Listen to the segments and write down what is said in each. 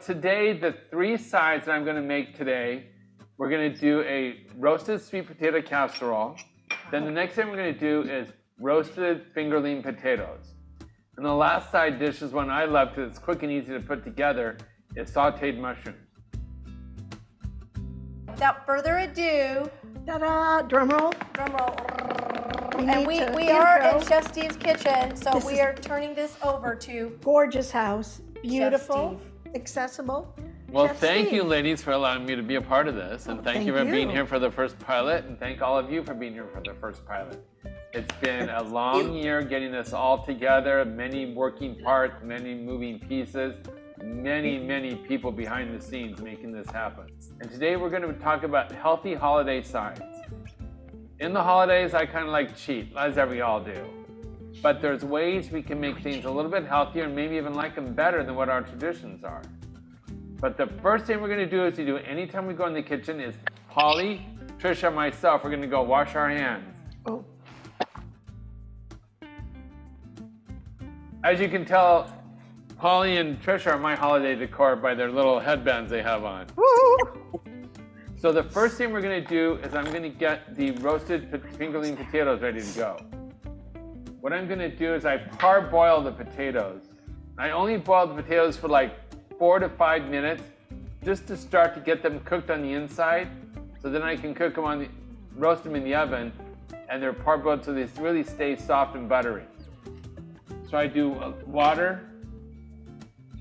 today, the three sides that I'm going to make today, we're going to do a roasted sweet potato casserole. Then the next thing we're going to do is roasted fingerling potatoes. And the last side dish is one I love because it's quick and easy to put together, is sauteed mushrooms. Without further ado, ta-da! Drum roll. drum roll. And we are in Chef Steve's kitchen, so we are turning this over to Gorgeous house, beautiful, Steve. accessible. Well, Chef thank Steve. you, ladies, for allowing me to be a part of this. And thank you for being here for the first pilot. And thank all of you for being here for the first pilot. It's been a long year getting this all together, many working parts, many moving pieces, many people behind the scenes making this happen. And today we're going to talk about healthy holiday sides. In the holidays, I kind of like cheat, as we all do. But there's ways we can make things a little bit healthier and maybe even like them better than what our traditions are. But the first thing we're going to do is anytime we go in the kitchen is Holly, Trisha, and myself, we're going to go wash our hands. Oh. As you can tell, Holly and Trisha are my holiday decor by their little headbands they have on. Woo! So the first thing we're going to do is I'm going to get the roasted fingerling potatoes ready to go. What I'm going to do is I parboil the potatoes. I only boil the potatoes for like 4 to 5 minutes just to start to get them cooked on the inside, so then I can cook them roast them in the oven, and they're parboiled so they really stay soft and buttery. So I do water,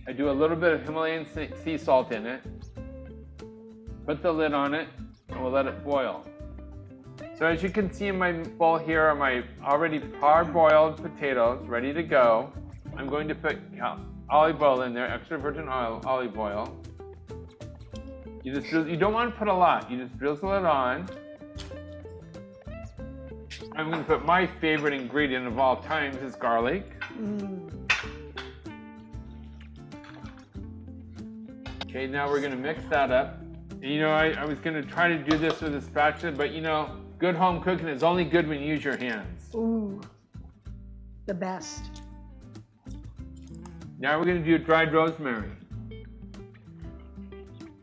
I do a little bit of Himalayan sea salt in it, put the lid on it, and we'll let it boil. So as you can see in my bowl here are my already parboiled potatoes ready to go. I'm going to put olive oil in there, extra virgin olive oil. You don't want to put a lot, you just drizzle it on. I'm going to put my favorite ingredient of all times is garlic. Okay, now we're going to mix that up. And, I was going to try to do this with a spatula, but good home cooking is only good when you use your hands. Ooh, the best. Now we're going to do dried rosemary.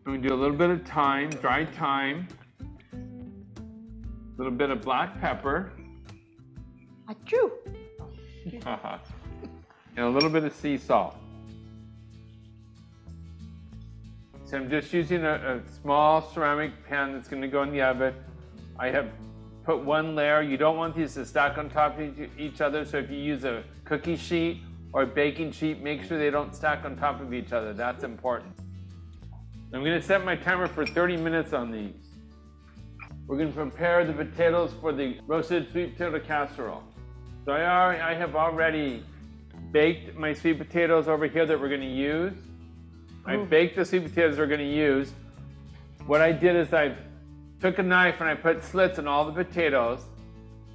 We're going to do a little bit of thyme, dried thyme, a little bit of black pepper, Achoo! and a little bit of sea salt. So I'm just using a small ceramic pan that's going to go in the oven. I have put one layer. You don't want these to stack on top of each other, so if you use a cookie sheet or a baking sheet, make sure they don't stack on top of each other. That's important. I'm going to set my timer for 30 minutes on these. We're going to prepare the potatoes for the roasted sweet potato casserole. So I have already baked my sweet potatoes over here that we're going to use. I baked the sweet potatoes we're going to use. What I did is I took a knife and I put slits in all the potatoes.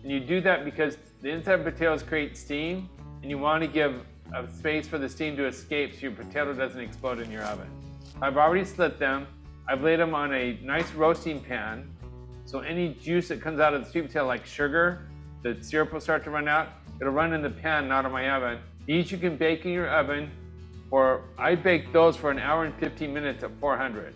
And you do that because the inside of potatoes create steam, and you want to give a space for the steam to escape so your potato doesn't explode in your oven. I've already slit them. I've laid them on a nice roasting pan, so any juice that comes out of the sweet potato, like sugar, the syrup will start to run out. It'll run in the pan, not in my oven. These you can bake in your oven, or I bake those for 1 hour and 15 minutes at 400.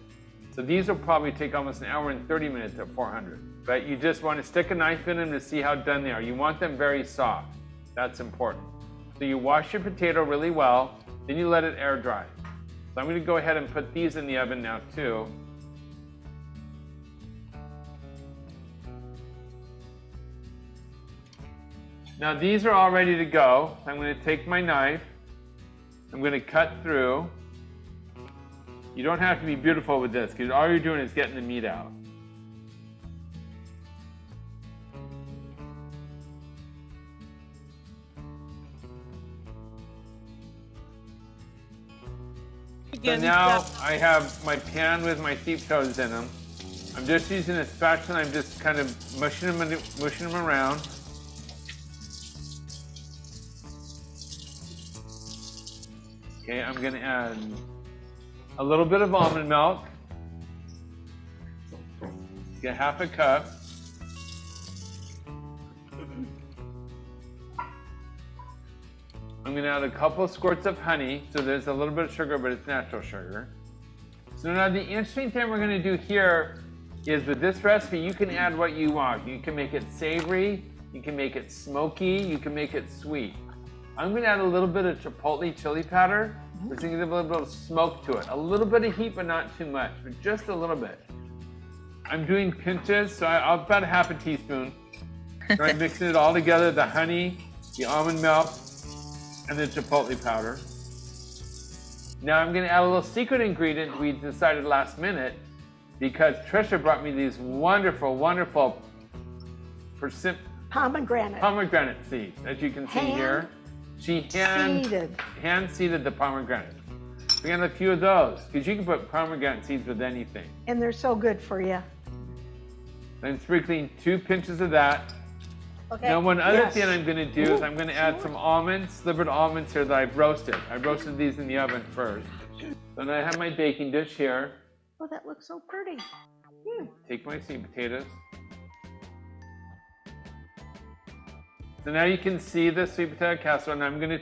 So these will probably take almost 1 hour and 30 minutes at 400. But you just want to stick a knife in them to see how done they are. You want them very soft. That's important. So you wash your potato really well, then you let it air dry. So I'm going to go ahead and put these in the oven now too. Now these are all ready to go. I'm going to take my knife. I'm going to cut through. You don't have to be beautiful with this because all you're doing is getting the meat out. So now I have my pan with my sweet potatoes in them. I'm just using a spatula and I'm just kind of mushing them around. Okay, I'm going to add a little bit of almond milk. Get half a cup. I'm going to add a couple of squirts of honey, so there's a little bit of sugar, but it's natural sugar. So now the interesting thing we're gonna do here is with this recipe, you can add what you want. You can make it savory, you can make it smoky, you can make it sweet. I'm gonna add a little bit of chipotle chili powder. We're gonna give a little bit of smoke to it. A little bit of heat, but not too much, but just a little bit. I'm doing pinches, so I'll about a half a teaspoon. So I'm mixing it all together, the honey, the almond milk, and the chipotle powder. Now I'm gonna add a little secret ingredient we decided last minute because Trisha brought me these wonderful, wonderful pomegranate seeds, as you can see here. She hand-seeded the pomegranate. We got a few of those, because you can put pomegranate seeds with anything. And they're so good for you. I'm sprinkling 2 pinches of that. Okay. Now one other thing I'm gonna do is I'm gonna add some almonds, slivered almonds here that I've roasted. I roasted these in the oven first. So now I have my baking dish here. Oh, that looks so pretty. Take my sweet potatoes. So now you can see the sweet potato casserole, and I'm gonna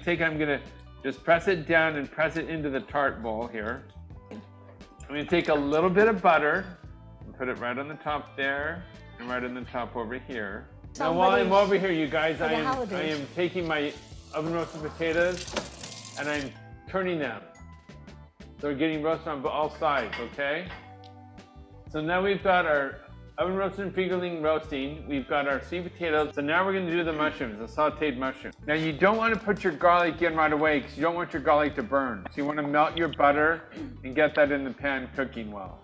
just press it down and press it into the tart bowl here. I'm gonna take a little bit of butter and put it right on the top there, and right on the top over here. Now while I'm over here, you guys, I am taking my oven roasted potatoes and I'm turning them. They're getting roasted on all sides, okay? So now we've got our oven roasted and fingerling roasting. We've got our sweet potatoes. So now we're gonna do the mushrooms, the sauteed mushroom. Now you don't wanna put your garlic in right away because you don't want your garlic to burn. So you wanna melt your butter and get that in the pan cooking well.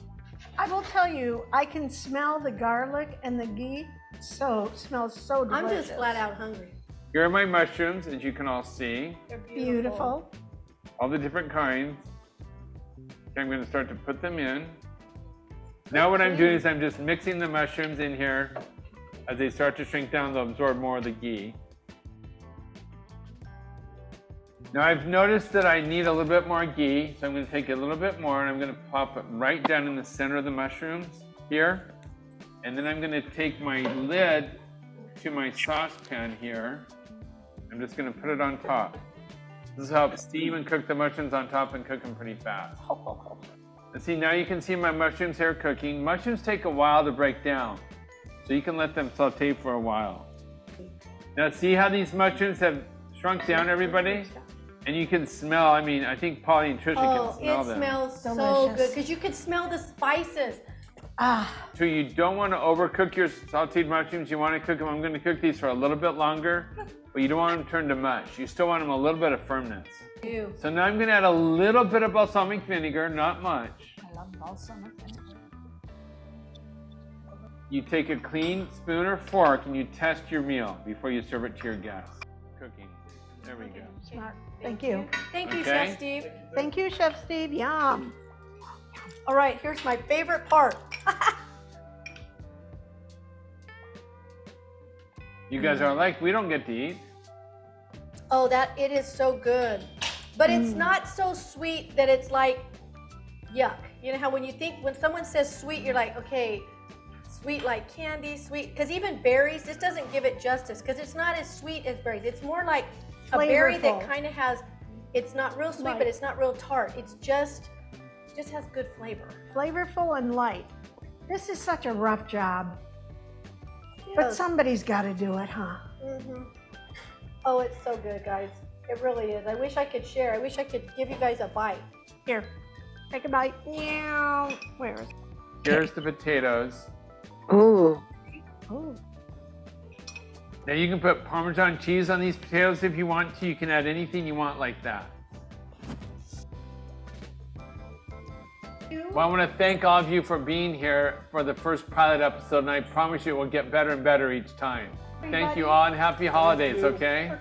I will tell you, I can smell the garlic and the ghee. Smells so delicious. I'm just flat out hungry. Here are my mushrooms, as you can all see. They're Beautiful. All the different kinds. Okay, I'm gonna start to put them in. Now what I'm doing is I'm just mixing the mushrooms in here. As they start to shrink down, they'll absorb more of the ghee. Now I've noticed that I need a little bit more ghee, so I'm gonna take a little bit more and I'm gonna pop it right down in the center of the mushrooms here. And then I'm gonna take my lid to my saucepan here. I'm just gonna put it on top. This helps steam and cook the mushrooms on top and cook them pretty fast. And see, now you can see my mushrooms here cooking. Mushrooms take a while to break down, so you can let them saute for a while. Now see how these mushrooms have shrunk down, everybody? And you can smell, I mean, I think Polly and Trisha can smell them. It smells so good, because you can smell the spices. So you don't want to overcook your sauteed mushrooms. You want to cook them. I'm going to cook these for a little bit longer, but you don't want them to turn to mush. You still want them a little bit of firmness. Ew. So now I'm going to add a little bit of balsamic vinegar, not much. I love balsamic vinegar. You take a clean spoon or fork and you test your meal before you serve it to your guests. Cooking. There we go. Smart. Thank you. Thank you, Okay. Chef Steve. Thank you, Chef Steve. Yum. All right, here's my favorite part. You guys are like, we don't get to eat. Oh, it is so good. But it's not so sweet that it's like, yuck. You know how when someone says sweet, you're like, okay, sweet like candy, sweet. Because even berries, this doesn't give it justice because it's not as sweet as berries. It's more like a berry that kind of has, it's not real sweet, but it's not real tart. It's just has good flavor. Flavorful and light. This is such a rough job. Yes. But somebody's got to do it, huh? Oh, it's so good, guys. It really is. I wish I could share. I wish I could give you guys a bite. Here, take a bite. Meow. Where is it? Here's the potatoes. Ooh. Now you can put Parmesan cheese on these potatoes if you want to. You can add anything you want like that. Well, I want to thank all of you for being here for the first pilot episode, and I promise you it will get better and better each time. Thank you all, and happy holidays, okay?